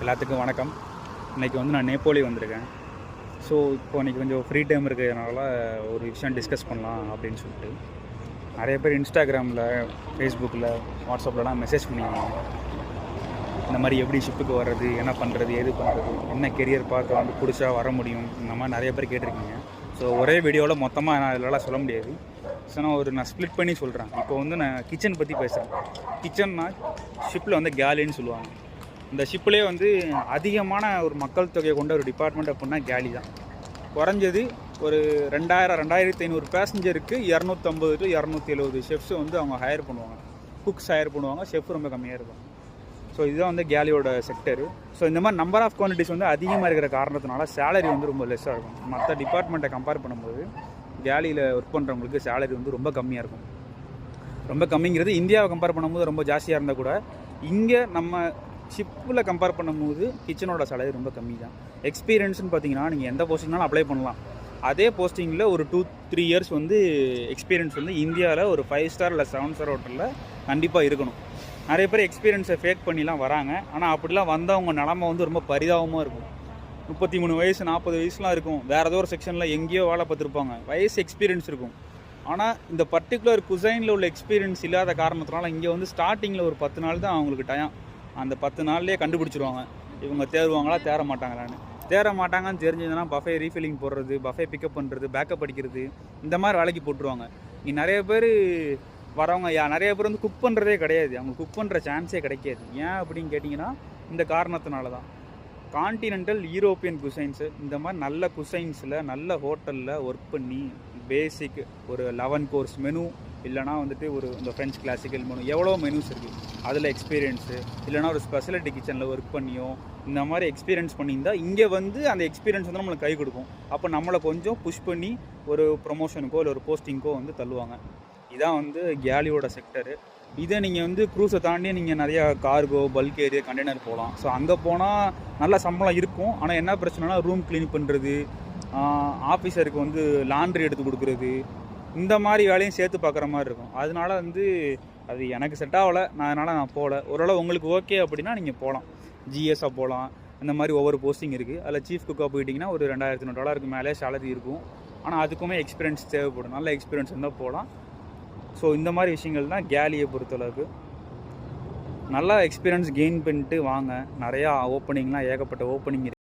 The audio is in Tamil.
எல்லாத்துக்கும் வணக்கம். இன்றைக்கி வந்து நான் நேபாளி வந்திருக்கேன். ஸோ இப்போ இன்றைக்கி கொஞ்சம் ஃப்ரீ டைம் இருக்கிறதுனால ஒரு விஷயம் டிஸ்கஸ் பண்ணலாம் அப்படின்னு சொல்லிட்டு நிறைய பேர் இன்ஸ்டாகிராமில், ஃபேஸ்புக்கில், வாட்ஸ்அப்லலாம் மெசேஜ் பண்ணியிருந்தாங்க. இந்த மாதிரி எப்படி ஷிப்புக்கு வர்றது, என்ன பண்ணுறது, எது பண்ணுறது, என்ன கெரியர் பார்க்க வந்து பிடிச்சா வர முடியும், இந்த மாதிரி நிறைய பேர் கேட்டிருக்கீங்க. ஸோ ஒரே வீடியோவில் மொத்தமாக நான் இதெல்லாம் சொல்ல முடியாது. ஸோ நான் ஸ்ப்ளிட் பண்ணி சொல்கிறேன். இப்போ வந்து நான் கிச்சன் பற்றி பேசுகிறேன். கிச்சன்னா ஷிப்பில் வந்து கேலின்னு சொல்லுவாங்க. இந்த ஷிப்லேயே வந்து அதிகமான ஒரு மக்கள் தொகையை கொண்ட ஒரு டிபார்ட்மெண்ட் அப்படின்னா கேலி தான். குறைஞ்சது ஒரு 2500 பேசஞ்சருக்கு 250 to 270 ஷெஃப்ஸ் வந்து அவங்க ஹையர் பண்ணுவாங்க. குக்ஸ் ஹையர் பண்ணுவாங்க. ஷெஃப் ரொம்ப கம்மியாக இருக்கும். ஸோ இதுதான் வந்து கேலியோட செக்டரு. ஸோ இந்த மாதிரி நம்பர் ஆஃப் குவான்டிட்டிஸ் வந்து அதிகமாக இருக்கிற காரணத்தினால சேலரி வந்து ரொம்ப லெஸ்ஸாக இருக்கும். மற்ற டிபார்ட்மெண்ட்டை கம்பேர் பண்ணும்போது கேலியில் ஒர்க் பண்ணுறவங்களுக்கு சேலரி வந்து ரொம்ப கம்மியாக இருக்கும். ரொம்ப கம்மிங்கிறது இந்தியாவை கம்பேர் பண்ணும்போது ரொம்ப ஜாஸ்தியாக இருந்தால் கூட இங்கே நம்ம ஷிப்பில் கம்பேர் பண்ணும்போது கிச்சனோட சேலரி ரொம்ப கம்மி தான். எக்ஸ்பீரியன்ஸ்னு பார்த்தீங்கன்னா நீங்கள் எந்த போஸ்டிங்னாலும் அப்ளை பண்ணலாம். அதே போஸ்டிங்கில் ஒரு 2-3 இயர்ஸ் வந்து எக்ஸ்பீரியன்ஸ் வந்து இந்தியாவில் ஒரு 5 ஸ்டார் இல்லை 7 ஸ்டார் ஹோட்டலில் கண்டிப்பாக இருக்கணும். நிறைய பேர் எக்ஸ்பீரியன்ஸை ஃபேக் பண்ணிலாம் வராங்க. ஆனால் அப்படிலாம் வந்தவங்க நிலமை வந்து ரொம்ப பரிதாபமாக இருக்கும். 33 வயசு 40 வயசுலாம் இருக்கும். வேறு ஏதோ ஒரு செக்ஷனில் எங்கேயோ வேலை பார்த்துருப்பாங்க. வயசு எக்ஸ்பீரியன்ஸ் இருக்கும். ஆனால் இந்த பர்டிகுலர் குசைனில் உள்ள எக்ஸ்பீரியன்ஸ் இல்லாத காரணத்தினால இங்கே வந்து ஸ்டார்டிங்கில் ஒரு 10 நாள் தான் அவங்களுக்கு டைம். அந்த 10 நாள்லேயே கண்டுபிடிச்சிருவாங்க இவங்க தேருவாங்களா தேர மாட்டாங்களான்னு. தேர மாட்டாங்கன்னு தெரிஞ்சதுன்னா பஃபே ரீஃபில்லிங் போடுறது, பஃபே பிக்கப் பண்ணுறது, பேக்கப் அடிக்கிறது, இந்த மாதிரி வேலைக்கு போட்டுருவாங்க. நீ நிறைய பேர் வரவங்க நிறைய பேர் வந்து குக் பண்ணுறதே கிடையாது. அவங்க குக் பண்ணுற சான்ஸே கிடைக்காது. ஏன் அப்படின்னு கேட்டிங்கன்னா இந்த காரணத்தினால தான். கான்டினென்டல் யூரோப்பியன் குசைன்ஸு இந்த மாதிரி நல்ல குசைன்ஸில் நல்ல ஹோட்டலில் ஒர்க் பண்ணி பேசிக் ஒரு 11 கோர்ஸ் மெனு இல்லைனா வந்துட்டு ஒரு இந்த ஃப்ரெஞ்ச் கிளாசிக்கல் மெனு எவ்வளோ மெனுஸ் இருக்குது அதில் எக்ஸ்பீரியன்ஸு இல்லைனா ஒரு ஸ்பெஷாலிட்டி கிச்சனில் ஒர்க் பண்ணியோ இந்த மாதிரி எக்ஸ்பீரியன்ஸ் பண்ணியிருந்தால் இங்கே வந்து அந்த எக்ஸ்பீரியன்ஸ் வந்து நம்மளுக்கு கை கொடுக்கும். அப்போ நம்மளை கொஞ்சம் புஷ் பண்ணி ஒரு ப்ரொமோஷனுக்கோ இல்லை ஒரு போஸ்டிங்க்கோ வந்து தள்ளுவாங்க. இதான் வந்து கேலியோட செக்டரு. இதை நீங்கள் வந்து க்ரூஸை தாண்டி நீங்கள் நிறையா கார்கோ, பல்க் ஏரியா, கண்டெய்னர் போகலாம். ஸோ அங்கே போனால் நல்ல சம்பளம் இருக்கும். ஆனால் என்ன பிரச்சனைனா ரூம் க்ளீன் பண்ணுறது, ஆஃபீஸருக்கு வந்து லாண்ட்ரி எடுத்து கொடுக்குறது, இந்த மாதிரி வேலையும் சேர்த்து பார்க்குற மாதிரி இருக்கும். அதனால வந்து அது எனக்கு செட் ஆகலை. அதனால் நான் போகல. ஓரளவு உங்களுக்கு ஓகே அப்படின்னா நீங்கள் போகலாம். ஜிஎஸ்ஸாக போகலாம். இந்த மாதிரி ஒவ்வொரு போஸ்டிங் இருக்குது. அதில் சீஃப் குக்காக போயிட்டிங்கன்னா ஒரு $2500 மேலே சேலரி இருக்கும். ஆனால் அதுக்குமே எக்ஸ்பீரியன்ஸ் தேவைப்படும். நல்ல எக்ஸ்பீரியன்ஸ் இருந்தால் போகலாம். ஸோ இந்த மாதிரி விஷயங்கள் தான் கேலியை பொறுத்தளவுக்கு. நல்லா எக்ஸ்பீரியன்ஸ் கெயின் பண்ணிட்டு வாங்க. நிறையா ஓப்பனிங்லாம் ஏகப்பட்ட ஓப்பனிங்